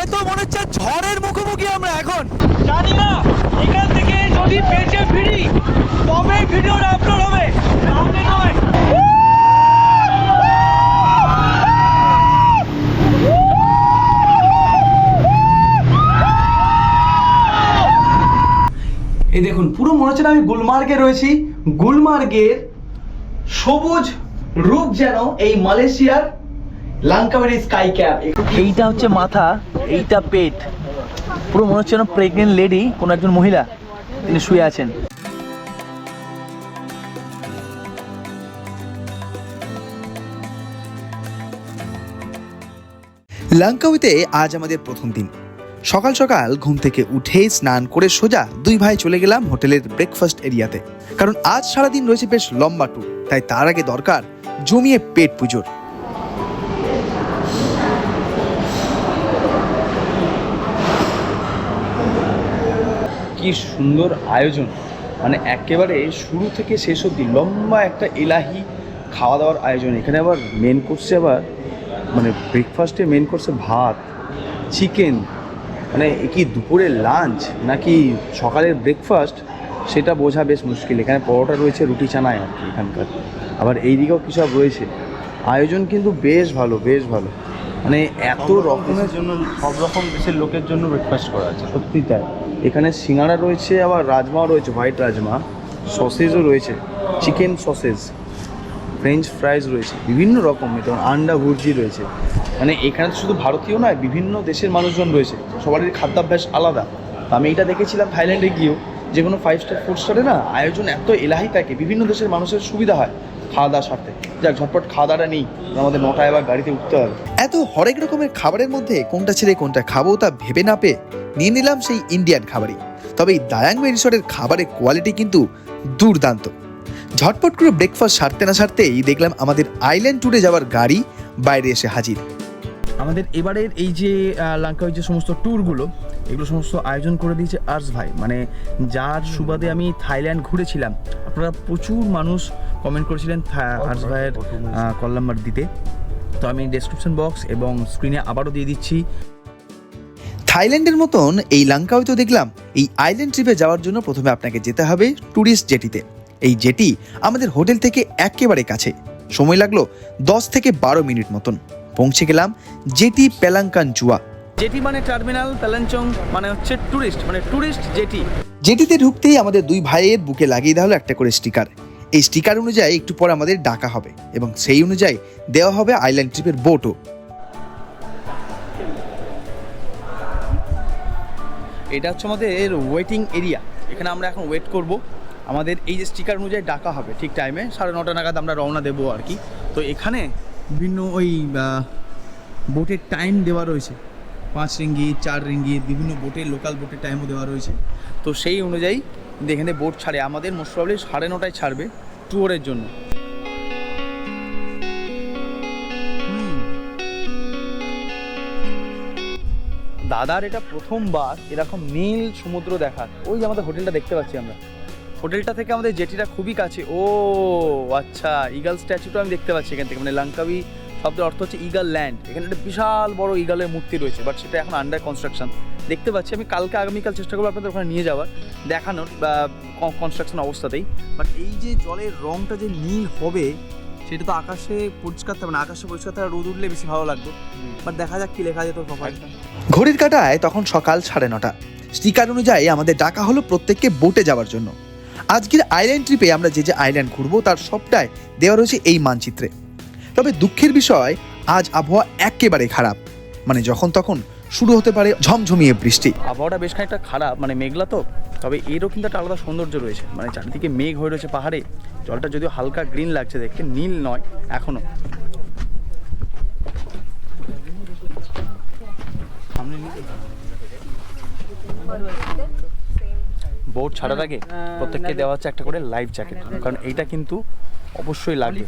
হয়তো মনে হচ্ছে ঝড়ের মুখোমুখি আমরা এখন। জানি না এখান থেকে যদি বেঁচে ফিরি তবে ভিডিওটা আপলোড হবে, নাহলে নয়। এই দেখুন, পুরো মনে হচ্ছে না আমি গুলমার্গে রয়েছি। গুলমার্গের সবুজ রূপ যেন এই মালয়েশিয়ার লাঙ্কাওয়েরি স্কাই ক্যাপ। এইটা হচ্ছে মাথা, এইটা পেট, পুরো মনে হচ্ছে যেন প্রেগনেন্ট লেডি, কোনো একজন মহিলা তিনি শুয়ে আছেন। লাঙ্কাউইতে আজ আমাদের প্রথম দিন। সকাল সকাল ঘুম থেকে উঠেই স্নান করে সোজা দুই ভাই চলে গেলাম হোটেলের ব্রেকফাস্ট এরিয়াতে, কারণ আজ সারাদিন রয়েছে বেশ লম্বা ট্যুর, তাই তার আগে দরকার জমিয়ে পেট পুজোর। কি সুন্দর আয়োজন, মানে একেবারে শুরু থেকে শেষ অবধি লম্বা একটা এলাহি খাওয়া দাওয়ার আয়োজন। এখানে আবার মেন কোর্সে আবার মানে ব্রেকফাস্টে মেন কোর্সে ভাত, চিকেন, মানে কি দুপুরের লাঞ্চ নাকি সকালের ব্রেকফাস্ট সেটা বোঝা বেশ মুশকিল। এখানে পরোটা রয়েছে, রুটি চানায় আর কি এখানকার, আবার এই দিকেও কী সব রয়েছে। আয়োজন কিন্তু বেশ ভালো, বেশ ভালো, মানে এত রকমের জন্য সব রকম দেশের লোকের জন্য ব্রেকফাস্ট করা আছে। সত্যি তাই। এখানে সিঙ্গাড়া রয়েছে, আবার রাজমাও রয়েছে, হোয়াইট রাজমা, সসেজও রয়েছে, চিকেন সসেজ, ফ্রেঞ্চ ফ্রাইজ রয়েছে, বিভিন্ন রকম, যেমন আন্ডা ভুর্জি রয়েছে। মানে এখানে তো শুধু ভারতীয় নয়, বিভিন্ন দেশের মানুষজন রয়েছে, সবারই খাদ্যাভ্যাস আলাদা। আমি এটা দেখেছিলাম থাইল্যান্ডে গিয়েও, যে কোনো 5 স্টার 4 স্টারে না আয়োজন এত এলাহি থাকে, বিভিন্ন দেশের মানুষের সুবিধা হয় খাওয়া দাওয়ার সাথে। যাক, ঝটপট খাওয়া দাওয়াটা নেই, আমাদের 9টায় আবার গাড়িতে উঠতে হবে। এত হরেক রকমের খাবারের মধ্যে কোনটা ছেড়ে কোনটা খাবো তা ভেবে না পেয়ে নিয়ে নিলাম সেই ইন্ডিয়ান খাবারই। তবে এই দায়াংবে রিসর্টের খাবারের কোয়ালিটি কিন্তু দুর্দান্ত। ঝটপট করে ব্রেকফাস্ট সারতে না সারতেই দেখলাম আমাদের আইল্যান্ড ট্যুরে যাওয়ার গাড়ি বাইরে এসে হাজির। আমাদের এবারের এই যে লাঙ্কাওয়ের যে সমস্ত ট্যুরগুলো, এগুলো সমস্ত আয়োজন করে দিয়েছে আর্স ভাই, মানে যার সুবাদে আমি থাইল্যান্ড ঘুরেছিলাম। আপনারা প্রচুর মানুষ কমেন্ট করেছিলেন আর্স ভাইয়ের কল নাম্বার দিতে, তো আমি ডেসক্রিপশন বক্স এবং স্ক্রিনে আবারও দিয়ে দিচ্ছি। থাইল্যান্ডের মতন এই লাঙ্কাওয়েতেও দেখলাম এই আইল্যান্ড ট্রিপে যাওয়ার জন্য প্রথমে আপনাকে যেতে হবে ট্যুরিস্ট জেটিতে। এই জেটি আমাদের হোটেল থেকে একেবারে কাছে, সময় লাগলো 10 থেকে 12 মিনিট মতন। পৌঁছে গেলাম জেটি পেলাঙ্কানচুয়া। জেটি মানে টার্মিনাল, পেলাঞ্চং মানে হচ্ছে ট্যুরিস্ট, মানে ট্যুরিস্ট জেটি। জেটিতে ঢুকতেই আমাদের দুই ভাইয়ের বুকে লাগিয়ে দেওয়া হলো একটা করে স্টিকার। এই স্টিকার অনুযায়ী একটু পর আমাদের ডাকা হবে এবং সেই অনুযায়ী দেওয়া হবে আইল্যান্ড ট্রিপের বোটও। এটা হচ্ছে আমাদের ওয়েটিং এরিয়া, এখানে আমরা এখন ওয়েট করব। আমাদের এই যে স্টিকার অনুযায়ী ডাকা হবে ঠিক টাইমে 9:30 নাগাদ আমরা রওনা দেবো আর কি। তো এখানে বিভিন্ন ওই বোটের টাইম দেওয়া রয়েছে, 5 রিঙ্গিত, 4 রিঙ্গিত, বিভিন্ন বোটের লোকাল বোটের টাইমও দেওয়া রয়েছে। তো সেই অনুযায়ী এখানে বোট ছাড়ে, আমাদের মোস্ট প্রবলি 9:30টায় ছাড়বে ট্যুরের জন্য। দাদার এটা প্রথমবার এরকম নীল সমুদ্র দেখার। ওই যে আমাদের হোটেলটা দেখতে পাচ্ছি আমরা, হোটেলটা থেকে আমাদের জেটিটা খুবই কাছে। ও আচ্ছা, ইগল স্ট্যাচুটা আমি দেখতে পাচ্ছি এখান থেকে, মানে লাঙ্কাওয়ি শব্দের অর্থ হচ্ছে ইগল ল্যান্ড। এখানে একটা বিশাল বড় ইগলের মূর্তি রয়েছে, বাট সেটা এখন আন্ডার কনস্ট্রাকশন দেখতে পাচ্ছি। আমি কালকে আগামীকাল চেষ্টা করবো আপনাদের ওখানে নিয়ে যাওয়ার, দেখানোর কনস্ট্রাকশন অবস্থাতেই। বাট এই যে জলের রঙটা যে নীল হবে সেটা তো আকাশে পরিষ্কার থাকবে না, আকাশে পরিষ্কার থাকা রোদ উঠলে বেশি ভালো লাগবে। বাট দেখা যাক কি লেখা যেত প্রোফাইলটা। ঘড়ির কাঁটায় তখন সকাল 9:30। স্টিকার অনুযায়ী আমাদের ডাকা হলো প্রত্যেককে বোটে যাওয়ার জন্য। আজকের আইল্যান্ড ট্রিপে আমরা যে যে আইল্যান্ড ঘুরবো তার সবটাই দেওয়া রয়েছে এই মানচিত্রে। তবে দুঃখের বিষয়, আজ আবহাওয়া একেবারে খারাপ, মানে যখন তখন শুরু হতে পারে ঝমঝমিয়ে বৃষ্টি। আবহাওয়াটা বেশ খানিকটা খারাপ, মানে মেঘলা তো, তবে এরও কিন্তু একটা আলাদা সৌন্দর্য রয়েছে, মানে চারিদিকে মেঘ হয়ে রয়েছে পাহাড়ে। জলটা যদিও হালকা গ্রিন লাগছে দেখতে, নীল নয় এখনো। বোট ছাড়ার আগে প্রত্যেককে দেওয়া হচ্ছে একটা করে লাইফ জ্যাকেট, কারণ এইটা কিন্তু অবশ্যই লাগবে।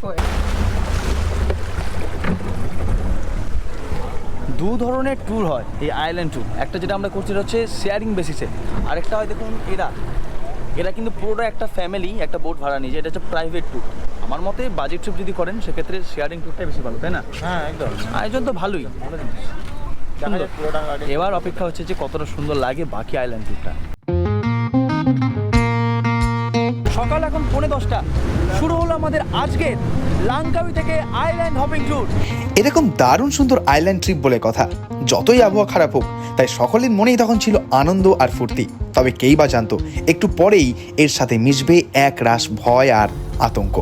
দু ধরনের ট্যুর হয় এই আইল্যান্ড ট্যুর, একটা যেটা আমরা করছি হচ্ছে শেয়ারিং বেসিসে, আরেকটা হয় দেখুন এরা কিন্তু পুরোটা একটা ফ্যামিলি একটা বোট ভাড়া নিয়েছে, এটা হচ্ছে প্রাইভেট ট্যুর। আমার মতে বাজেট ট্রিপ যদি করেন সেক্ষেত্রে শেয়ারিং ট্যুরটাই বেশি ভালো, তাই না? হ্যাঁ একদম, আয়োজন তো ভালোই, ভালো জিনিস। দেখা যাক পুরোটা আগে। এবার অপেক্ষা হচ্ছে যে কতটা সুন্দর লাগে বাকি আইল্যান্ড ট্যুরটা। সকাল এখন 10:45, শুরু হলো আমাদের আজকের লাঙ্কাউই থেকে আইল্যান্ড হপিং ট্যুর। এরকম দারুণ সুন্দর আইল্যান্ড ট্রিপ বলে কথা, যতই আবহাওয়া খারাপ হোক তাই সকলের মনেই তখন ছিল আনন্দ আর ফুর্তি। তবে কেই বা জানতো একটু পরেই এর সাথে মিশবে এক রাশ ভয় আর আতঙ্ক।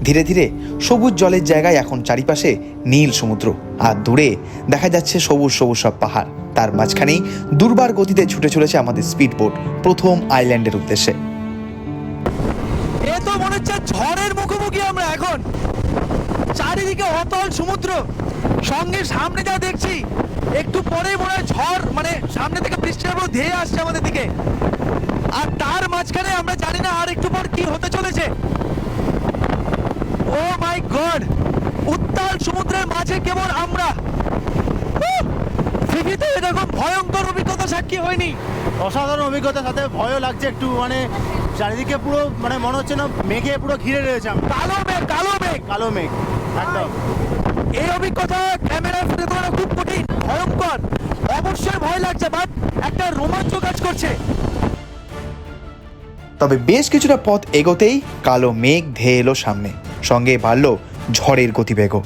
ধীরে ধীরে সবুজ জলের জায়গায় এখন চারিপাশে নীল সমুদ্র, আর দূরে দেখা যাচ্ছে সবুজ সবুজ সব পাহাড়। তার মাঝখানেই দুর্বার গতিতে ছুটে চলেছে আমাদের স্পিড বোট প্রথম আইল্যান্ডের উদ্দেশ্যে। এ তো মনে হচ্ছে ঝড়ের মুখোমুখি আমরা এখন। চারিদিকে অতল সমুদ্র, সঙ্গে সামনে যা দেখছি একটু পরেই মনে হয় ঝড়, মানে সামনে থেকে বৃষ্টির উপর ধেয়ে আসছে আমাদের দিকে। আর তার মাঝখানে আমরা জানি না আর একটু পর কি হতে চলেছে। ও মাই গড, উত্তাল সমুদ্রের মাঝে কেবল আমরা। পৃথিবীতে এরকম ভয়ঙ্কর অভিজ্ঞতা সাক্ষী হয়নি। অসাধারণ অভিজ্ঞতার সাথে ভয়ও লাগছে একটু, মানে চারিদিকে পুরো মানে মনে হচ্ছে না মেঘে পুরো ঘিরে রয়েছে। কালো মেঘ, কালো মেঘ, কালো মেঘ একদম। এই অভিজ্ঞতা ক্যামেরায় ফুটে তোলা খুব কঠিন, ভয়ঙ্কর, অবশ্যই ভয় লাগছে, বাট একটা রোমাঞ্চ কাজ করছে। তবে বেশ কিছুটা পথ এগোতেই কালো মেঘ ধেয়ে এলো সামনে, সঙ্গে বাড়ল ঝড়ের গতিবেগও।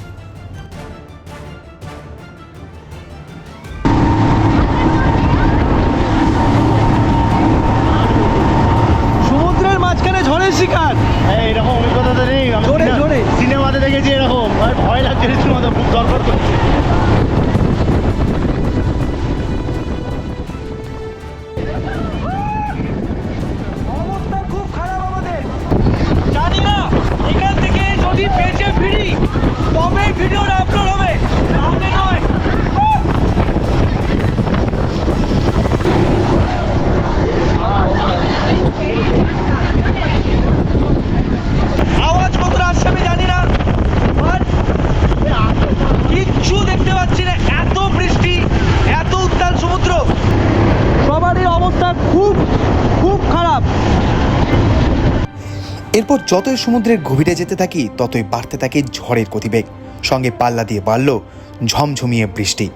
সমুদ্রের মাঝখানে ঝড়ের শিকার। এরকম অভিজ্ঞতা তো নেই, জোরে, জোরে। সিনেমাতে দেখেছি এরকম, আর ভয় লাগছে রীতিমতো, খুব দরকার করছে। অবস্থা খুব খারাপ আমাদের। জানি না এখান থেকে যদি বেঁচে ফিরি তবে ভিডিওটা আপলোড হবে, নাহলে নয়। আওয়াজ কতটা আসছে আমি জানি না, বাট কিচ্ছু দেখতে পাচ্ছি না। এত বৃষ্টি, এত উত্তাল সমুদ্র, সবারই অবস্থা খুব খুব খারাপ। এরপর যতই সমুদ্রের গভীরে যেতে থাকি ততই বাড়তে থাকে ঝড়ের গতিবেগ, সঙ্গে পাল্লা দিয়ে বাড়ল ঝমঝমিয়ে বৃষ্টি।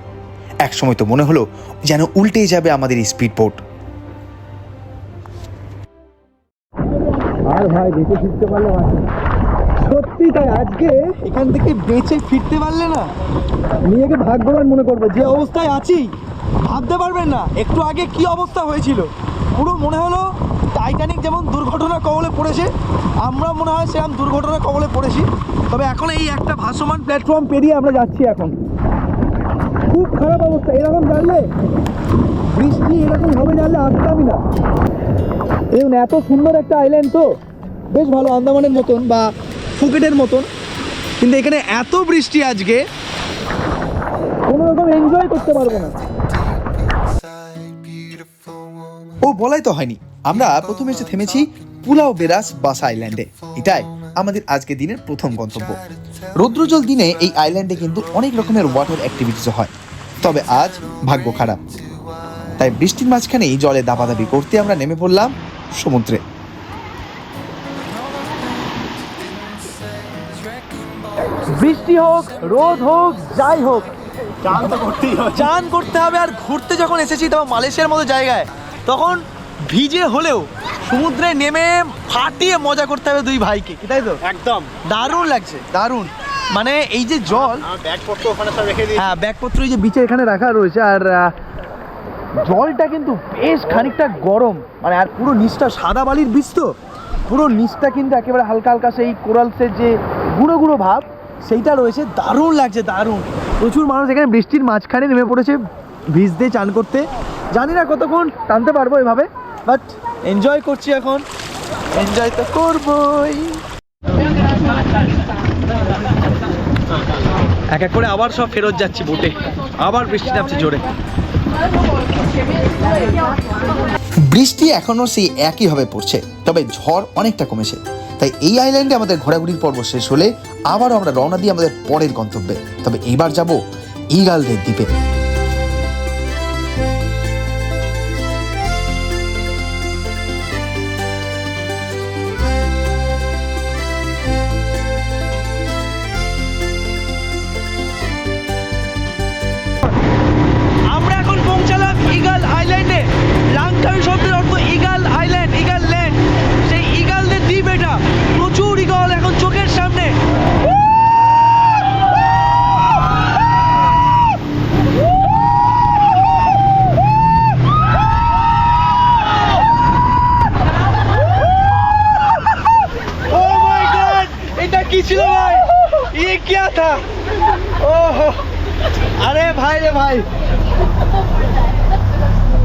একসময় তো মনে হলো যেন উল্টেই যাবে আমাদের এই স্পিড বোট। আর ভাই বেঁচে ফিরতে পারলে সত্যি তাই, আজকে এখান থেকে বেঁচে ফিরতে পারলে না নিজেকে ভাগ্যবান মনে করবে। যে অবস্থায় আছি ভাবতে পারবেন না একটু আগে কি অবস্থা হয়েছিল। পুরো মনে হলো টাইটানিক যেমন দুর্ঘটনার কবলে পড়েছে, আমরা মনে হয় সেরকম দুর্ঘটনার কবলে পড়েছি। তবে এখন এই একটা ভাসমান প্ল্যাটফর্ম পেরিয়ে আমরা যাচ্ছি এখন। খুব খারাপ অবস্থা, এরকম জানলে বৃষ্টি এরকম হবে জানলে আসতামই না। এবং এত সুন্দর একটা আইল্যান্ড, তো বেশ ভালো, আন্দামানের মতন বা ফুকেটের মতন, কিন্তু এখানে এত বৃষ্টি আজকে কোনো রকম এনজয় করতে পারবো না। ও বলাই তো হয়নি, আমরা প্রথমে এসে থেমেছি পুলাও বেরাস বাসা আইল্যান্ডে। এটাই আমাদের আজকে দিনের প্রথম গন্তব্য। রৌদ্রজল দিনে এই আইল্যান্ডে কিন্তু অনেক রকমের ওয়াটার অ্যাক্টিভিটিস হয়, তবে আজ ভাগ্য খারাপ, তাই বৃষ্টির মাঝখানেই জলে দাপাদাপি করতে আমরা নেমে পড়লাম সমুদ্রে। বৃষ্টি হোক, রোদ হোক, যাই হোক, চান তো করতেই হবে। চান করতে হবে। আর ঘুরতে যখন এসেছি তখন মালয়েশিয়ার মতো জায়গায়, তখন ভিজে হলেও সমুদ্রে নেমে ফাটিয়ে মজা করতে হবে দুই ভাইকে, কি তাই তো? একদম দারুণ লাগছে, দারুণ। মানে এই যে জল, আমার ব্যাগপত্র ওখানে সব রেখে দিই। হ্যাঁ ব্যাগপত্র এই যে বিচে এখানে রাখা রয়েছে, আর জলটা কিন্তু বেশ খানিকটা গরম, মানে আর পুরো নিচটা সাদা বালির বীজ, তো পুরো নিচটা কিন্তু একেবারে হালকা হালকা সেই কোরালসের যে গুঁড়ো গুঁড়ো ভাব সেইটা রয়েছে। দারুণ লাগছে, দারুণ। প্রচুর মানুষ এখানে বৃষ্টির মাঝখানে নেমে পড়েছে ভিজতে, চান করতে। জানি না কতক্ষণ টানতে পারবো এভাবে, বাট এনজয় করছি এখন, এনজয় তো করবোই। এক এক করে আবার সব ফেরত যাচ্ছি বোটে, আবার বৃষ্টি নামছে জোরে। বৃষ্টি এখনো সেই একইভাবে পড়ছে, তবে ঝড় অনেকটা কমেছে। তাই এই আইল্যান্ডে আমাদের ঘোরাঘুরির পর্ব শেষ হলে আবারও আমরা রওনা দিই আমাদের পরের গন্তব্যে। তবে এইবার যাব ইগালদের দ্বীপে। ভাই,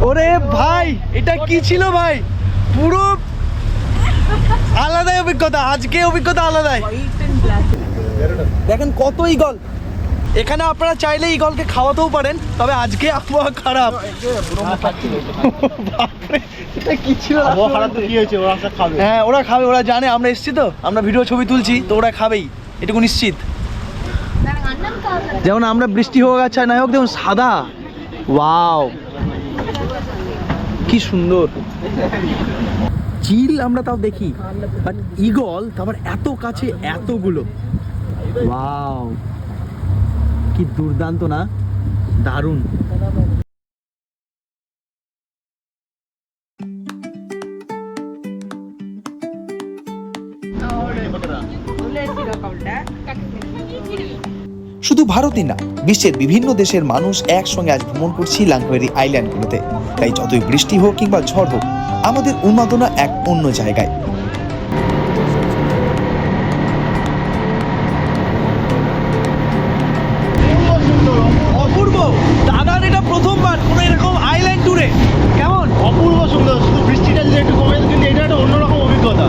ওরে ভাই, এটা কি ছিল ভাই? পুরো আলাদাই অভিজ্ঞতা, আজকে অভিজ্ঞতা আলাদাই। দেখেন কত ঈগল এখানে, আপনারা চাইলে ঈগলকে খাওয়াতেও পারেন, তবে আজকে আবহাওয়া খারাপ। বাপরে, এটা কি ছিল? কি হয়েছে, ওরা খাবে? হ্যাঁ ওরা খাবে, ওরা জানে আমরা এসেছি, তো আমরা ভিডিও ছবি তুলছি, তো ওরা খাবেই, এটুকু নিশ্চিত। যেমন আমরা বৃষ্টি হোক আচ্ছা না হোক, দেখুন সাদা, ওয়াও কি সুন্দর। চিল আমরা তাও দেখি, বাট ঈগল তারপর এত কাছে এতগুলো, ওয়াও কি দুর্দান্ত না, দারুণ। শুধু ভারতই না, বিশ্বের বিভিন্ন দেশের মানুষ একসঙ্গে আজ ভ্রমণ করছি লাংকাওয়েরি আইল্যান্ডগুলোতে। তাই যতই বৃষ্টি হোক কিংবা ঝড় হোক, আমাদের উন্মাদনা এক অন্য জায়গায়। অপূর্ব, দাদার এটা প্রথমবার কোনো এরকম আইল্যান্ড ট্যুরে, কেমন? অপূর্ব সুন্দর, শুধু বৃষ্টিটা যদি একটু কমে যেত, কিন্তু এটা একটা অন্যরকম অভিজ্ঞতা।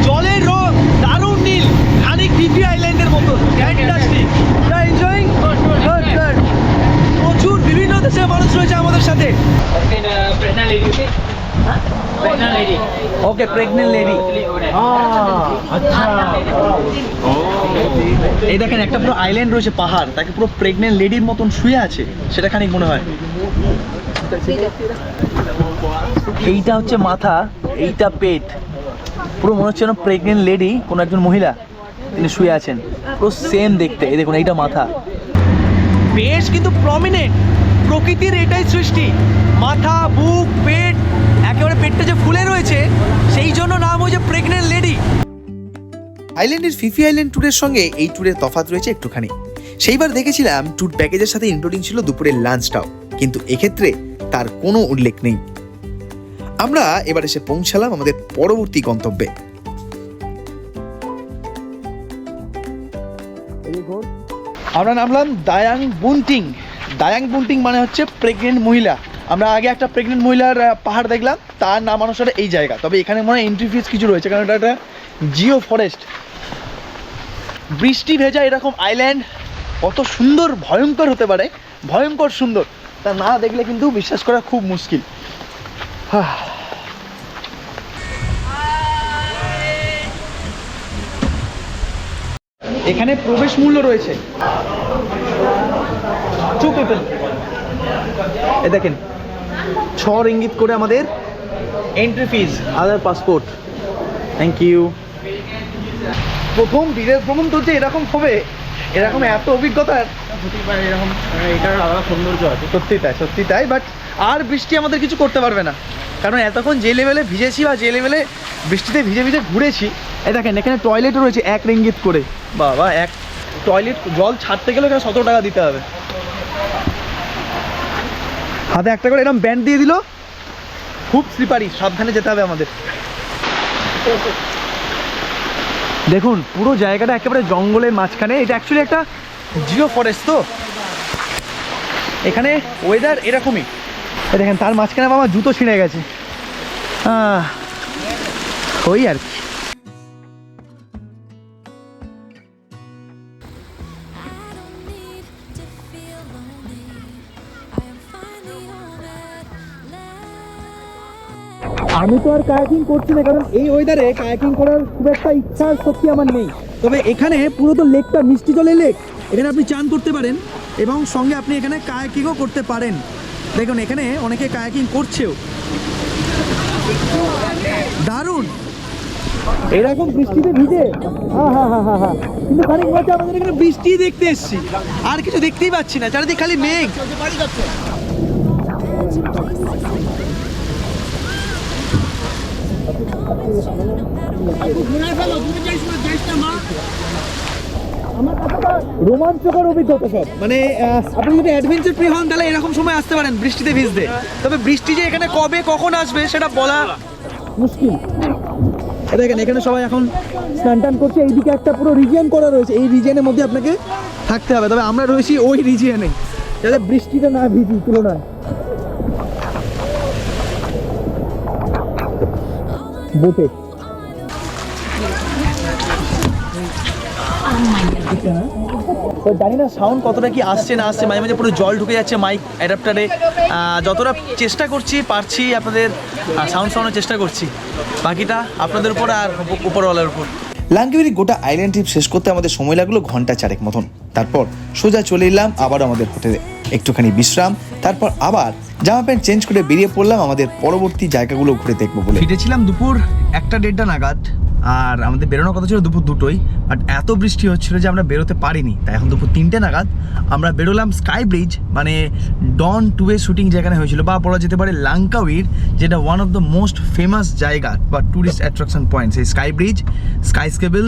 জলের রং দারুণ নীল, খানিক ডিপি আইল্যান্ডের মতো, ফ্যান্টাস্টিক। Enjoying, good good. প্রচুর বিভিন্ন দেশের মানুষ রয়েছে আমাদের সাথে। ওকে, প্রেগনেন্ট লেডি। এই দেখেন একটা পুরো আইল্যান্ড রয়েছে, পাহাড়, তাকে পুরো প্রেগনেন্ট লেডির মতন শুয়ে আছে, সেটা খানিক মনে হয়। এইটা হচ্ছে মাথা, এইটা পেট, পুরো মনে হচ্ছে যেন প্রেগনেন্ট লেডি, কোনো একজন মহিলা তিনি শুয়ে আছেন, পুরো সেম দেখতে। এই দেখুন, এইটা মাথা, বেশ কিন্তু প্রমিনেন্ট, প্রকৃতির এটাই সৃষ্টি। মাথা, বুক, পেট, একেবারে পেটটা যে ফুলে রয়েছে, সেই জন্য নাম হয়েছে প্রেগনেন্ট লেডি। আইল্যান্ডের ফিফি আইল্যান্ড ট্যুরের সঙ্গে এই ট্যুরের তফাৎ রয়েছে একটুখানি। সেইবার দেখেছিলাম ট্যুর প্যাকেজের সাথে ইনক্লুডিং ছিল দুপুরের লাঞ্চটাও, কিন্তু এক্ষেত্রে তার কোনো উল্লেখ নেই। আমরা এবার এসে পৌঁছালাম আমাদের পরবর্তী গন্তব্যে। আমরা নামলাম দায়াং বুন্টিং। দায়াং বুন্টিং মানে হচ্ছে প্রেগনেন্ট মহিলা। আমরা আগে একটা প্রেগনেন্ট মহিলার পাহাড় দেখলাম, তার নাম অনুসারে এই জায়গা। তবে এখানে মনে হয় এন্ট্রি ফিস কিছু রয়েছে, কারণ এটা একটা জিও ফরেস্ট। বৃষ্টি ভেজা এরকম আইল্যান্ড কত সুন্দর, ভয়ঙ্কর হতে পারে, ভয়ঙ্কর সুন্দর, তা না দেখলে কিন্তু বিশ্বাস করা খুব মুশকিল। এখানে প্রবেশ মূল্য রয়েছে, এ দেখেন 6 রিঙ্গিত করে আমাদের entry fees, other passport. Thank you. প্রথম বিদেশ ভ্রমণ তো যে এরকম হবে, এরকম এত অভিজ্ঞতার এরকম এটার আলাদা সৌন্দর্য আছে। সত্যি তাই, সত্যি তাই। বাট আর বৃষ্টি আমাদের কিছু করতে পারবে না, কারণ এতক্ষণ যে লেভেলে ভিজেছি বা যে লেভেলে বৃষ্টিতে ভিজে ভিজে ঘুরেছি। এই দেখেন এখানে টয়লেটও রয়েছে 1 রিঙ্গিত করে। বাবা, এক টয়লেট জল ছাড়তে গেলে এখানে 17 টাকা দিতে হবে। হাতে একটা করে এরকম ব্যান্ড দিয়ে দিল, খুব স্লিপারি, সাবধানে যেতে হবে আমাদের। দেখুন পুরো জায়গাটা একেবারে জঙ্গলের মাঝখানে। এটা অ্যাকচুয়ালি একটা জিও ফরেস্ট, তো এখানে ওয়েদার এরকমই। দেখেন তার মাঝখানে আমার জুতো ছিঁড়ে গেছে, ওই আর কি। আমি তো আর কায়াকিং করছি না, কারণ এই ওয়েদারে কায়াকিং করার খুব একটা ইচ্ছা সত্যি আমার নেই। তবে এখানে পুরো তো লেকটা মিষ্টি জলের লেক, এখানে আপনি চান করতে পারেন এবং সঙ্গে আপনি এখানে কায়াকিংও করতে পারেন। দেখুন এখানে অনেকে কায়াকিং করছেও, দারুণ। এরকম বৃষ্টিতে ভিজে কিন্তু খানিক মজা, আমাদের এখানে বৃষ্টি দেখতে এসেছি, আর কিছু দেখতেই পাচ্ছি না, চারিদিকে খালি মেঘ। রোমাঞ্চকর অভিজ্ঞতা সব, মানে আপনি যদি অ্যাডভেঞ্চার প্রিয় হন তাহলে এরকম সময় আসতে পারেন বৃষ্টিতে ভিজতে। তবে বৃষ্টি যে এখানে কবে কখন আসবে সেটা বলা মুশকিল। দেখেন এখানে সবাই এখন স্নান টান করছে, এইদিকে একটা পুরো রিজিয়ন করা রয়েছে, এই রিজিয়নের মধ্যে আপনাকে থাকতে হবে। তবে আমরা রয়েছি ওই রিজিয়নে, যাতে বৃষ্টিটা না ভিজি তুলনায়। বোটে জানি না সাউন্ড কতটা কি আসছে না আসছে, মাঝে মাঝে পুরো জল ঢুকে যাচ্ছে মাইক অ্যাডাপ্টারে। যতটা চেষ্টা করছি পারছি আপনাদের সাউন্ড শোনানোর চেষ্টা করছি, বাকিটা আপনাদের উপর আর উপরওয়ালার উপর। লাঙ্কাউয়ের গোটা আইল্যান্ড ট্রিপ শেষ করতে আমাদের সময় লাগলো ঘন্টা 4 মতন। তারপর সোজা চলে এলাম আবার আমাদের হোটেলে, একটুখানি বিশ্রাম, তারপর আবার জামা প্যান্ট চেঞ্জ করে বেরিয়ে পড়লাম আমাদের পরবর্তী জায়গাগুলো ঘুরে দেখবো বলে। ফিরেছিলাম দুপুর 1-1:30 নাগাদ, আর আমাদের বেরোনোর কথা ছিল দুপুর 2টোই, বাট এত বৃষ্টি হচ্ছিল যে আমরা বেরোতে পারিনি। তাই এখন দুপুর 3টে নাগাদ আমরা বেরোলাম স্কাই ব্রিজ, মানে ডন 2 শুটিং যেখানে হয়েছিল, বা বলা যেতে পারে লাঙ্কাউইর যেটা one of the most famous জায়গা বা ট্যুরিস্ট অ্যাট্রাকশন পয়েন্ট, সেই sky bridge, sky scalable,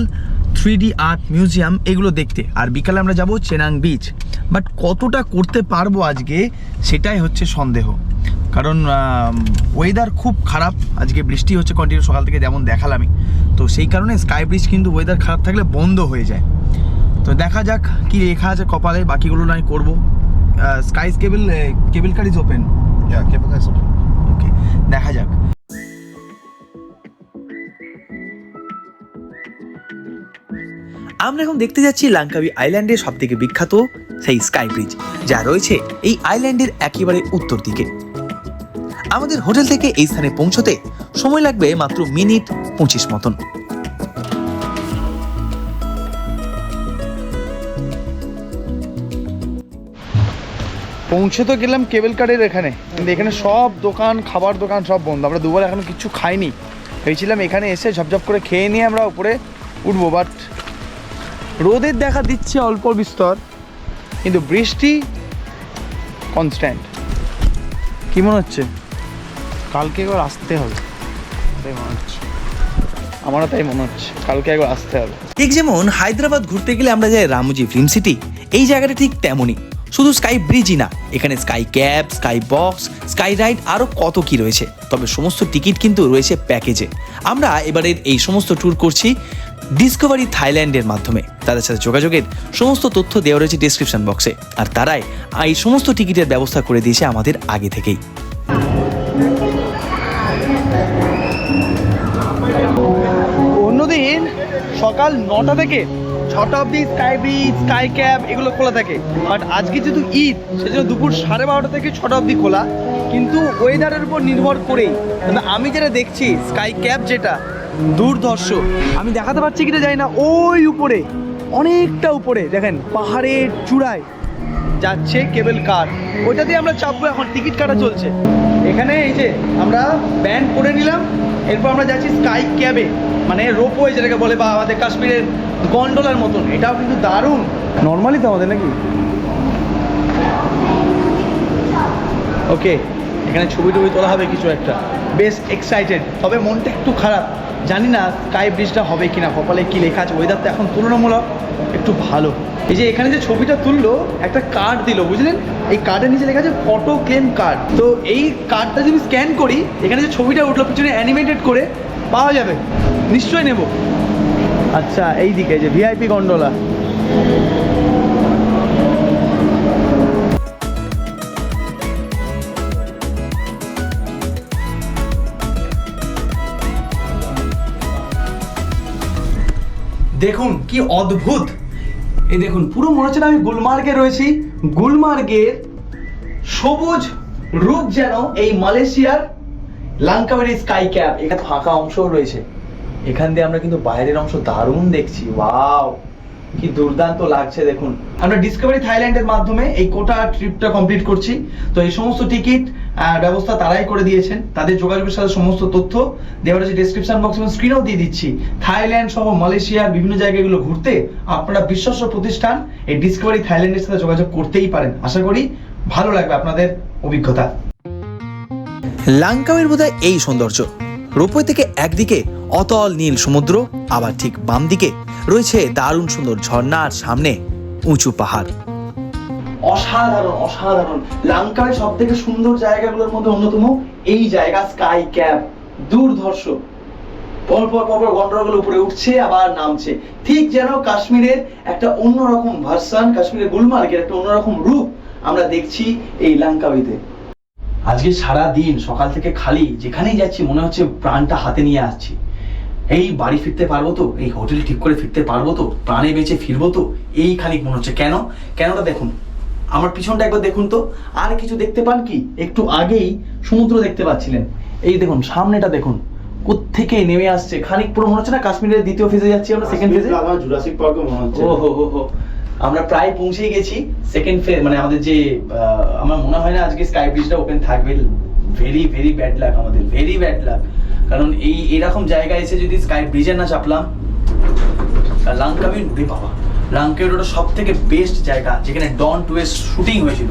3D art museum এগুলো দেখতে। আর বিকালে আমরা যাব চেনাং বিচ। বাট কতটা করতে পারবো আজকে সেটাই হচ্ছে সন্দেহ, কারণ ওয়েদার খুব খারাপ, আজকে বৃষ্টি হচ্ছে কন্টিনিউ সকাল থেকে যেমন দেখালামই। তো সেই কারণে স্কাই ব্রিজ কিন্তু ওয়েদার খারাপ থাকলে বন্ধ হয়ে যায়। তো দেখা যাক কি লেখা আছে কপালে, বাকিগুলো নয় করবো। Sky cable car is open, okay, দেখা যাক। আমরা এখন দেখতে যাচ্ছি লাঙ্কাউই আইল্যান্ডের সব থেকে বিখ্যাত সেই স্কাই ব্রিজ, যা রয়েছে এই আইল্যান্ডের একেবারে উত্তর দিকে। আমাদের হোটেল থেকে এই স্থানে পৌঁছতে সময় লাগবে মাত্র মিনিট 25 মতন। পৌঁছে তো গেলাম কেবল কারের এখানে, কিন্তু এখানে সব দোকান, খাবার দোকান সব বন্ধ। আমরা দুবার এখনো কিছু খাইনি, ভেবেছিলাম এখানে এসে ঝপঝপ করে খেয়ে নিয়ে আমরা উপরে উঠবো, বাট রোদের দেখা দিচ্ছে অল্প বিস্তর, কিন্তু বৃষ্টি কনস্ট্যান্ট। কি মনে হচ্ছে? কালকে একবার আসতে হবে তাই মনে হচ্ছে। আমারও তাই মনে হচ্ছে, কালকে একবার আসতে হবে। ঠিক যেমন হায়দ্রাবাদ ঘুরতে গেলে আমরা যাই রামোজি ফিল্ম সিটি, এই জায়গাটা ঠিক তেমনই। শুধু স্কাই ব্রিজই না, এখানে sky cab, sky box, sky ride আরও কত কি রয়েছে। তবে সমস্ত টিকিট কিন্তু রয়েছে প্যাকেজে। আমরা এবারের এই সমস্ত ট্যুর করছি ডিসকভারি থাইল্যান্ডের মাধ্যমে। তাদের সাথে যোগাযোগের সমস্ত তথ্য দেওয়া রয়েছে ডিসক্রিপশন বক্সে, আর তারাই এই সমস্ত টিকিটের ব্যবস্থা করে দিয়েছে আমাদের আগে থেকেই। অন্যদিন সকাল 9টা থেকে 6টা অবধি স্কাই ব্রিজ, স্কাই ক্যাব এগুলো খোলা থাকে, বাট আজকে যেহেতু ঈদ সেজন্য দুপুর 12:30 থেকে 6টা অবধি খোলা, কিন্তু ওয়েদারের উপর নির্ভর করেই। কিন্তু আমি যেটা দেখছি স্কাই ক্যাব যেটা দুর্ধর্ষ, আমি দেখাতে পারছি কিনা জানি না, ওই উপরে অনেকটা উপরে দেখেন পাহাড়ের চূড়ায় যাচ্ছে কেবল কার, ওইটা দিয়ে আমরা চাপবো। এখন টিকিট কাটা চলছে এখানে। এই যে আমরা ব্যান্ড করে নিলাম, এরপর আমরা যাচ্ছি স্কাই ক্যাবে, মানে রোপওয়ে যেটাকে বলে, বা আমাদের কাশ্মীরের গন্ডোলার মতন। এটাও কিন্তু দারুণ। নর্মালি তো আমাদের নাকি ওকে, এখানে ছবি টবি তোলা হবে কিছু একটা, বেশ এক্সাইটেড। তবে মনটা একটু খারাপ, জানি না স্কাই ব্রিজটা হবে কিনা, কপালে কি লেখা আছে। ওয়েদারটা এখন তুলনামূলক একটু ভালো। এই যে এখানে যে ছবিটা তুললো, একটা কার্ড দিল, বুঝলেন? এই কার্ডের নিচে লেখা আছে ফটো ক্লেম কার্ড। তো এই কার্ডটা যদি স্ক্যান করি, এখানে যে ছবিটা উঠলো পিছনে অ্যানিমেটেড করে পাওয়া যাবে, নিশ্চয়ই নেব। আচ্ছা, এই দিকে যে ভিআইপি গন্ডোলা। দেখুন কি অদ্ভুত, এই দেখুন পুরো মনে হচ্ছে না আমি গুলমার্গে রয়েছি। গুলমার্গের সবুজ রূপ যেন এই মালয়েশিয়ার লাঙ্কাউই স্কাই ক্যাব। এখানে ফাঁকা অংশও রয়েছে, এখান দিয়ে আমরা কিন্তু বাইরের অংশ দারুণ দেখছি। ওয়াও, কি দুর্দান্ত লাগছে দেখুন। আমরা ডিসকভারি থাইল্যান্ডের মাধ্যমে এই কোটা ট্রিপটা কমপ্লিট করছি। তো এই সমস্ত টিকিট ব্যবস্থা তারাই করে দিয়েছেন, তাদের যোগাযোগের সাথে সমস্ত তথ্য দেওয়া রয়েছে ডিসক্রিপশন বক্স এবং স্ক্রিনেও দিয়ে দিচ্ছি। থাইল্যান্ড সহ মালয়েশিয়ার বিভিন্ন জায়গাগুলো ঘুরতে আপনারা বিশ্বস্ত প্রতিষ্ঠান এই ডিসকভারি থাইল্যান্ডের সাথে যোগাযোগ করতেই পারেন। আশা করি ভালো লাগবে আপনাদের অভিজ্ঞতা। লাঙ্কাউইর বোধহয় এই সৌন্দর্য। রোপওয়ে থেকে একদিকে অতল নীল সমুদ্র, আবার ঠিক বাম দিকে রয়েছে দারুণ সুন্দর ঝর্ণা, আর সামনে উঁচু পাহাড়। অসাধারণ অসাধারণ। লাঙ্কাউই সব থেকে সুন্দর জায়গাগুলোর মধ্যে অন্যতম এই জায়গা স্কাই ক্যাব, দুর্ধর্ষ। পরপর গন্ডোলাগুলো উপরে উঠছে আবার নামছে, ঠিক যেন কাশ্মীরের একটা অন্যরকম ভার্সন, কাশ্মীরের গুলমার্গের একটা অন্যরকম রূপ আমরা দেখছি এই লাঙ্কাউইতে। আজকে সারা দিন সকাল থেকে খালি যেখানেই যাচ্ছি মনে হচ্ছে প্রাণটা হাতে নিয়ে আসছি। এই বাড়ি ফিরতে পারবো তো, এই হোটেল ঠিক করে ফিরতে পারবো তো, প্রাণে বেঁচে ফিরবো তো, এই খানিক মনে হচ্ছে। কেনটা দেখুন, আমার পিছনটা একবার দেখুন তো। আর কিছু দেখতে পান কি? একটু আগেই সমুদ্র দেখতে পাচ্ছিলেন, এই দেখুন সামনেটা দেখুন কোত্থেকে নেমে আসছে। খানিক পুরো মনে হচ্ছে না কাশ্মীরের দ্বিতীয় ফেজে যাচ্ছি আমরা, সেকেন্ড ফেজে। জুরাসিক পার্কে মনে হচ্ছে। ও হো, আমরা প্রায় পৌঁছেই গেছি সেকেন্ড ফেজ। মানে আমাদের যে আমার মনে হয় না আজকে স্কাই ব্রিজটা ওপেন থাকবে। ভেরি ভেরি ব্যাড লাক আমাদের, ভেরি ব্যাড লাক। কারণ এরকম জায়গায় এসে যদি স্কাই ব্রিজে না চাপলাম। লাঙ্কাউই রে বাবা, লাঙ্কাউই ওটা সব থেকে বেস্ট জায়গা যেখানে ডন 2 এর শুটিং হয়েছিল।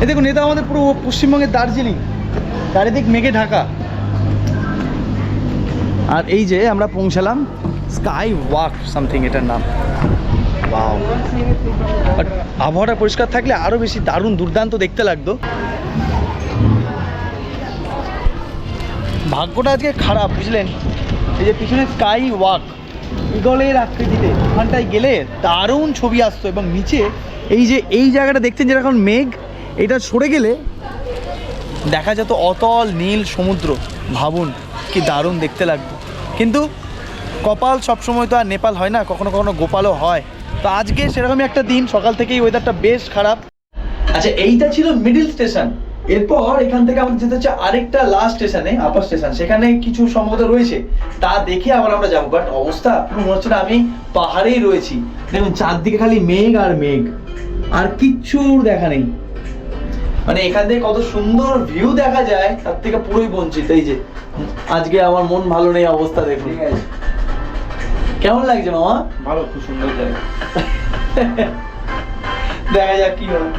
এই দেখুন, এটা আমাদের পুরো পশ্চিমবঙ্গের দার্জিলিং, চারিদিক মেঘে ঢাকা। আর এই যে আমরা পৌঁছালাম স্কাই ওয়াক সামথিং এটার নাম। ওয়াও, বাট আবহাওয়াটা পরিষ্কার থাকলে আরো বেশি দারুণ দুর্দান্ত দেখতে লাগতো। ভাগ্যটা আজকে খারাপ বুঝলেন, এই যে পিছনে স্কাই ওয়াক ইগলের আকৃতিতে, ওখানটায় গেলে দারুণ ছবি আসতো। এবং নিচে এই জায়গাটা দেখতেন যেরকম মেঘ, এটা সরে গেলে দেখা যেত অতল নীল সমুদ্র। ভাবুন কি দারুণ দেখতে লাগতো। কিন্তু কপাল সবসময় তো আর নেপাল হয় না, কখনো কখনো গোপালও হয়। তো আজকে সেরকমই একটা দিন, সকাল থেকেই ওয়েদারটা বেশ খারাপ। আচ্ছা, এইটা ছিল মিডল স্টেশন। এরপর এখান থেকে আমাদের যেতে হচ্ছে আরেকটা লাস্ট স্টেশনে, আপার স্টেশন। সেখানে কিছু সম্ভবত রয়েছে, তা দেখে আবার আমরা যাবো। বাট অবস্থা পুরো মনে হচ্ছে না আমি পাহাড়েই রয়েছি। দেখুন চারদিকে খালি মেঘ আর মেঘ, আর কিচ্ছুর দেখা নেই। মানে এখান থেকে কত সুন্দর ভিউ দেখা যায় তার থেকে পুরোই বঞ্চিত। এই যে আজকে আমার মন ভালো নেই, অবস্থা দেখুন। কেমন লাগছে মামা? ভালো, খুব সুন্দর জায়গা। দেখা যাক কি হয়।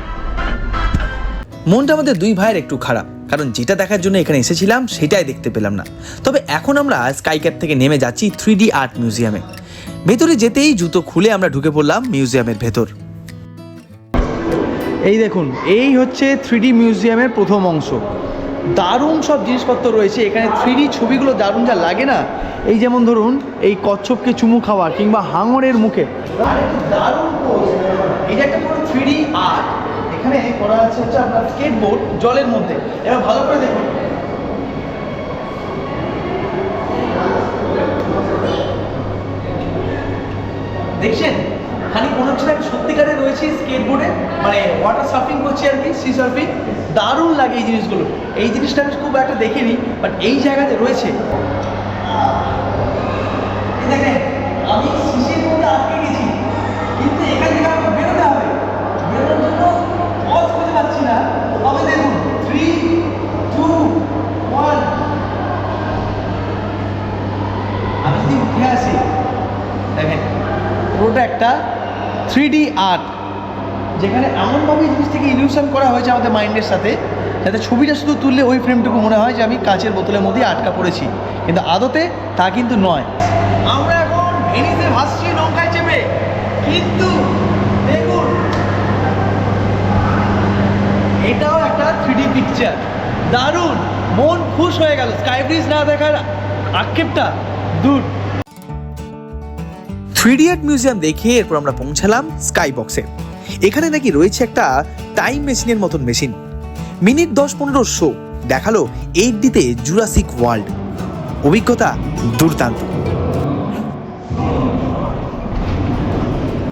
মনটা আমাদের দুই ভাইয়ের একটু খারাপ, কারণ যেটা দেখার জন্য এখানে এসেছিলাম সেটাই দেখতে পেলাম না। তবে এখন আমরা স্কাই ক্যাপ থেকে নেমে যাচ্ছি 3D আর্ট মিউজিয়ামে। ভেতরে যেতেই জুতো খুলে আমরা ঢুকে পড়লাম মিউজিয়ামের ভেতর। এই দেখুন, এই হচ্ছে 3D মিউজিয়ামের প্রথম অংশ। দারুণ সব জিনিসপত্র রয়েছে এখানে। 3D ছবিগুলো দারুণ যা লাগে না, এই যেমন ধরুন এই কচ্ছপকে চুমু খাওয়া কিংবা হাঙরের মুখে। দারুণ পোজ। এটা একটা পুরো 3D আর্ট। এখানে করা আছে হচ্ছে আপনার স্কেটবোর্ড জলের মধ্যে। এবার ভালো করে দেখুন, দেখছেন খানিক মনে হচ্ছে না সত্যিকারে রয়েছে স্কেটবোর্ডে, মানে ওয়াটার সার্ফিং করছি আর কি, সি সার্ফিং। দারুণ লাগে এই জিনিসগুলো। এই জিনিসটা আমি খুব একটা দেখিনি, বাট এই জায়গাতে রয়েছে। দেখেন আমি শিশির মধ্যে আটকে গেছি, কিন্তু এখান থেকে আমাকে বেরোতে হবে। বেরোনোর জন্য পথ খুঁজে পাচ্ছি না। তবে দেখুন 3, 2, 1, আমি যদি উঠে আসি, দেখেন পুরোটা একটা 3D আর্ট, যেখানে এমনভাবে এই জিনিসটাকে ইলিউশন করা হয়েছে আমাদের মাইন্ডের সাথে, যাতে ছবিটা শুধু তুললে ওই ফ্রেমটুকু মনে হয় যে আমি কাঁচের বোতলের মধ্যে আটকা পড়েছি, কিন্তু আদতে তা কিন্তু নয়। আমরা এখন ভেনিসে ভাসছি নৌকায় চেপে, কিন্তু দেখুন এটাও একটা 3D পিকচার। দারুণ, মন খুশ হয়ে গেল। স্কাই ব্রিজ না দেখার আক্ষেপটা দূর। 3D আর্ট মিউজিয়াম দেখে এরপর আমরা পৌঁছালাম স্কাই বক্সে। এখানে নাকি রয়েছে একটা টাইম মেশিনের মতন মেশিন। মিনিট 10-15 শো দেখালো 8Dতে জুরাসিক ওয়ার্ল্ড। অভিজ্ঞতা দুর্দান্ত।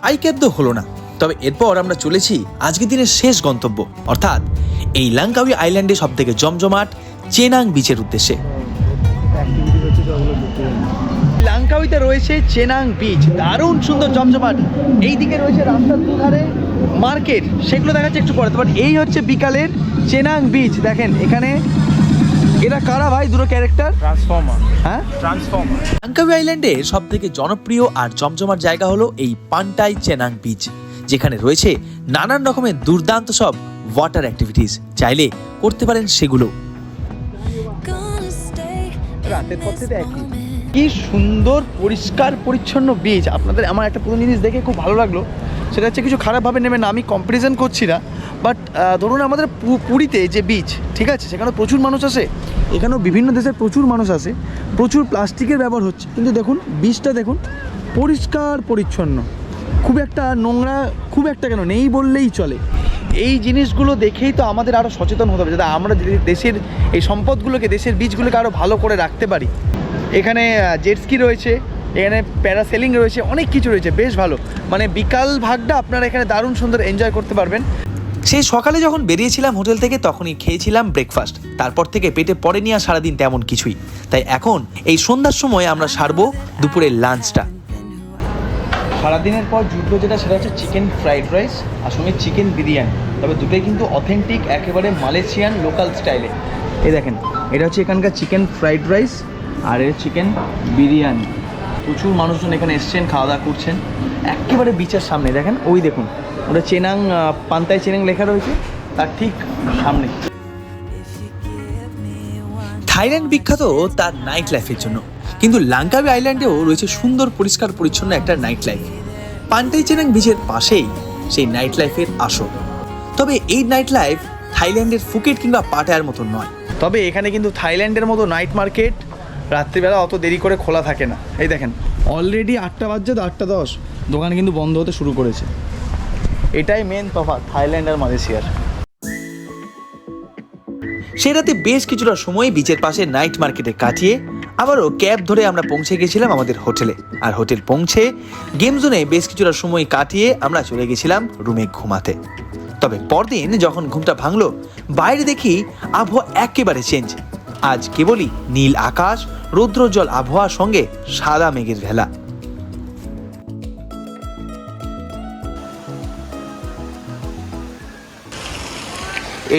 আই ক্যাপ তো হলো না, তবে এরপর আমরা চলেছি আজকের দিনের শেষ গন্তব্য, অর্থাৎ এই লাঙ্কাউই আইল্যান্ডে সব থেকে জমজমাট চেনাং বিচের উদ্দেশ্যে। লাঙ্কাউইতে রয়েছে চেনাং বিচ, দারুণ সুন্দর জমজমাট। এইদিকে রয়েছে রাস্তার দুধারে মার্কেট, সেগুলো দেখাচ্ছে একটু পরে। বাট এই হচ্ছে বিকালের চেনাং বিচ। দেখেন এখানে এরা কারা ভাই, দুটো ক্যারেক্টার ট্রান্সফর্মার। হ্যাঁ, ট্রান্সফর্মার। লাঙ্কাউই আইল্যান্ডের সব থেকে জনপ্রিয় আর জমজমাট জায়গা হলো এই পান্টাই চেনাং বিচ, যেখানে রয়েছে নানান রকমের দুর্দান্ত সব ওয়াটার অ্যাক্টিভিটিস। চাইলে করতে পারেন সেগুলো। রাতের পর থেকে একই, কি সুন্দর পরিষ্কার পরিচ্ছন্ন বিচ। আপনাদের আমার একটা প্রথম জিনিস দেখে খুব ভালো লাগলো, সেটা হচ্ছে কিছু খারাপভাবে নেবে না, আমি কম্প্যারিজন করছি না, বাট ধরুন আমাদের পুরীতে যে বিচ, ঠিক আছে, সেখানে প্রচুর মানুষ আসে, এখানেও বিভিন্ন দেশের প্রচুর মানুষ আসে, প্রচুর প্লাস্টিকের ব্যবহার হচ্ছে, কিন্তু দেখুন বিচটা দেখুন পরিষ্কার পরিচ্ছন্ন, খুব একটা নোংরা খুব একটা কেন নেই বললেই চলে। এই জিনিসগুলো দেখেই তো আমাদের আরও সচেতন হতে হবে, যাতে আমরা দেশের এই সম্পদগুলোকে, দেশের বীজগুলোকে আরও ভালো করে রাখতে পারি। এখানে জেটস্কি রয়েছে, এখানে প্যারাসেলিং রয়েছে, অনেক কিছু রয়েছে, বেশ ভালো। মানে বিকাল ভাগটা আপনারা এখানে দারুণ সুন্দর এনজয় করতে পারবেন। সেই সকালে যখন বেরিয়েছিলাম হোটেল থেকে তখনই খেয়েছিলাম ব্রেকফাস্ট, তারপর থেকে পেটে পড়েনি আর সারাদিন তেমন কিছুই। তাই এখন এই সন্ধ্যার সময় আমরা সারবো দুপুরের লাঞ্চটা। সারাদিনের পর জুটলো যেটা, সেটা হচ্ছে চিকেন ফ্রাইড রাইস আর সঙ্গে চিকেন বিরিয়ানি। তবে দুটোই কিন্তু অথেন্টিক, একেবারে মালয়েশিয়ান লোকাল স্টাইলে। এই দেখেন, এটা হচ্ছে এখানকার চিকেন ফ্রাইড রাইস আর এর চিকেন বিরিয়ানি। প্রচুর মানুষজন এখানে এসছেন, খাওয়া দাওয়া করছেন একেবারে বিচের সামনে। দেখেন, ওই দেখুন, ওটা চেনাং, পান্তায় চেনাং লেখা রয়েছে, তার ঠিক সামনে। থাইল্যান্ড বিখ্যাত তার নাইট লাইফের জন্য, কিন্তু লাঙ্কাবি আইল্যান্ডেও রয়েছে সুন্দর পরিষ্কার পরিচ্ছন্ন একটা নাইট লাইফ। পান্টাই চেনাং বিচের পাশেই সেই নাইট লাইফের আসর। তবে এই নাইট লাইফ থাইল্যান্ডের ফুকেট কিংবা পাটায়ার মতো নয়। তবে এখানে কিন্তু থাইল্যান্ডের মতো নাইট মার্কেট রাত্রিবেলা অত দেরি করে খোলা থাকে না। এই দেখেন, অলরেডি 8টা বাজছে, তো 8:10 দোকান কিন্তু বন্ধ হতে শুরু করেছে। এটাই মেন তফাৎ থাইল্যান্ড আর মালয়েশিয়ার। সে রাতে বেশ কিছুটা সময় বিচের পাশে নাইট মার্কেটে কাটিয়ে আবারও ক্যাব ধরে আমরা পৌঁছে গেছিলাম আমাদের হোটেলে। আর হোটেল পৌঁছে গেম জোনে বেশ কিছুটা সময় কাটিয়ে আমরা চলে গেছিলাম রুমে ঘুমাতে। তবে পরদিন যখন ঘুমটা ভাঙলো, বাইরে দেখি আবহাওয়া একেবারে চেঞ্জ। আজ কেবলই নীল আকাশ, রৌদ্রোজ্জ্বল আবহাওয়ার সঙ্গে সাদা মেঘের ভেলা।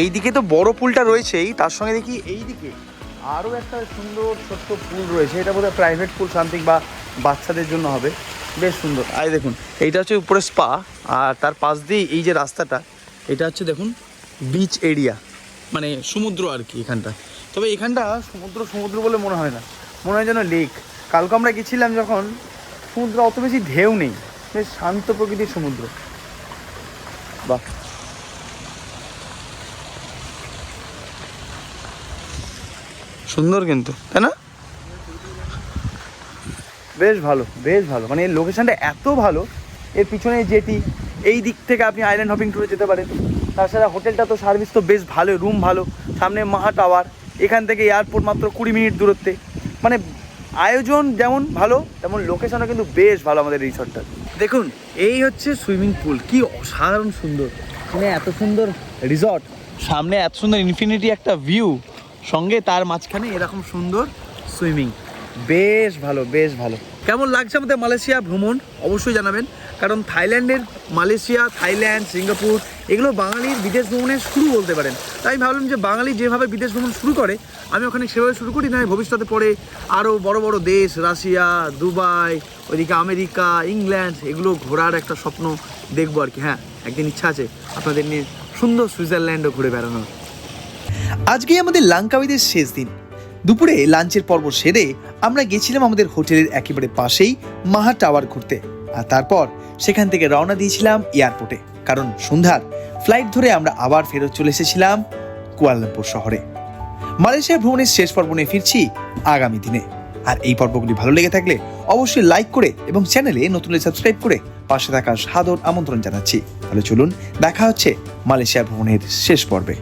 এইদিকে তো বড় পুলটা রয়েছেই, তার সঙ্গে দেখি এইদিকে আরও একটা সুন্দর ছোট্ট পুল রয়েছে। এটা বোধহয় প্রাইভেট পুল সামথিং, বা বাচ্চাদের জন্য হবে, বেশ সুন্দর। আর দেখুন, এইটা হচ্ছে উপরে স্পা, আর তার পাশ দিয়ে এই যে রাস্তাটা, এটা হচ্ছে দেখুন বিচ এরিয়া, মানে সমুদ্র আর কি এখানটা। তবে এখানটা সমুদ্র বলে মনে হয় না, মনে হয় যেন লেক। কালকে আমরা গেছিলাম যখন, সমুদ্র অত বেশি ঢেউ নেই, বেশ শান্ত প্রকৃতির সমুদ্র। বাহ, সুন্দর কিন্তু, তাই না? বেশ ভালো, বেশ ভালো। মানে এর লোকেশনটা এত ভালো, এর পিছনে জেটি, এই দিক থেকে আপনি আইল্যান্ড হপিং ট্যুরে যেতে পারেন। তাছাড়া হোটেলটা তো সার্ভিস তো বেশ ভালো, রুম ভালো, সামনে মাহা টাওয়ার, এখান থেকে এয়ারপোর্ট মাত্র 20 মিনিট দূরত্বে। মানে আয়োজন যেমন ভালো, তেমন লোকেশনও কিন্তু বেশ ভালো আমাদের রিসর্টটা। দেখুন, এই হচ্ছে সুইমিং পুল, কি অসাধারণ সুন্দর। মানে এত সুন্দর রিসর্ট, সামনে এত সুন্দর ইনফিনিটি একটা ভিউ, সঙ্গে তার মাঝখানে এরকম সুন্দর সুইমিং। বেশ ভালো, বেশ ভালো। কেমন লাগছে আমাদের মালয়েশিয়া ভ্রমণ অবশ্যই জানাবেন। কারণ মালয়েশিয়া, থাইল্যান্ড, সিঙ্গাপুর এগুলো বাঙালির বিদেশ ভ্রমণের শুরু বলতে পারেন। তাই আমি ভাবলাম যে বাঙালি যেভাবে বিদেশ ভ্রমণ শুরু করে, আমি ওখানে সেভাবে শুরু করি, না ভবিষ্যতে পরে আরও বড় বড় দেশ, রাশিয়া, দুবাই, ওইদিকে আমেরিকা, ইংল্যান্ড, এগুলো ঘোরার একটা স্বপ্ন দেখবো আর কি। হ্যাঁ, একদিন ইচ্ছা আছে আপনাদের নিয়ে সুন্দর সুইজারল্যান্ডও ঘুরে বেড়ানোর। আজকেই আমাদের লাঙ্কাবিদের শেষ দিন। দুপুরে লাঞ্চের পর্ব সেরে আমরা গেছিলাম আমাদের হোটেলের একেবারে পাশেই মাহা টাওয়ার ঘুরতে। আর তারপর সেখান থেকে রওনা দিয়েছিলাম এয়ারপোর্টে, কারণ সন্ধ্যার ফ্লাইট ধরে আমরা আবার ফেরত চলে এসেছিলাম কুয়ালালামপুর শহরে। মালয়েশিয়া ভ্রমণের শেষ পর্ব নিয়ে ফিরছি আগামী দিনে। আর এই পর্বগুলি ভালো লেগে থাকলে অবশ্যই লাইক করে এবং চ্যানেলে নতুন সাবস্ক্রাইব করে পাশে থাকার সাদর আমন্ত্রণ জানাচ্ছি। তাহলে চলুন, দেখা হচ্ছে মালয়েশিয়া ভ্রমণের শেষ পর্বে।